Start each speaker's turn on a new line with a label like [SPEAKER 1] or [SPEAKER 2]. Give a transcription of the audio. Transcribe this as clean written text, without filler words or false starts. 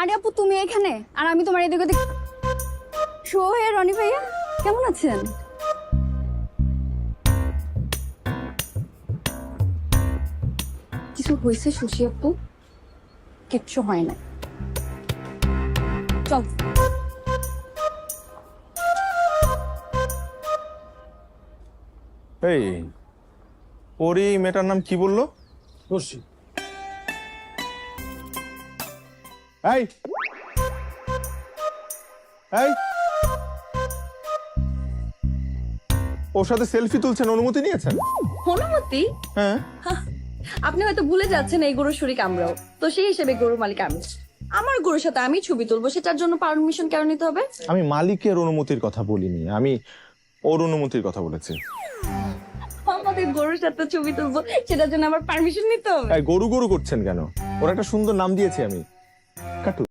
[SPEAKER 1] আরে আপু তুমি এখানে আর আমি তোমার এদিকে সোহে রনি ভাইয়া কেমন আছেন? কিছু হয়েছে শশী আপু? কিচ্ছু হয় না, চল।
[SPEAKER 2] এই ওর এই মেয়েটার নাম কি বললো?
[SPEAKER 3] রশি।
[SPEAKER 2] এই এই ওর সাথে সেলফি তুলছেন, অনুমতি নিয়েছেন?
[SPEAKER 1] অনুমতি?
[SPEAKER 2] হ্যাঁ।
[SPEAKER 1] আপনি হয়তো ভুলে যাচ্ছেন এই গরুর শরীক আমরাও তো, সেই হিসেবে গরুর মালিক আমি। আমার গরুর সাথে আমি ছবি তুলবো, সেটার জন্য পারমিশন কেন নিতে হবে?
[SPEAKER 2] আমি মালিকের অনুমতির কথা বলিনি, আমি ওর অনুমতির কথা বলেছি।
[SPEAKER 1] আমাদের গরুর সাথে ছবি তুলবো, সেটার জন্য আমার পারমিশন নিতে হবে?
[SPEAKER 2] এই গরু গরু করছেন কেন? ওর একটা সুন্দর নাম দিয়েছি আমি, কাটু।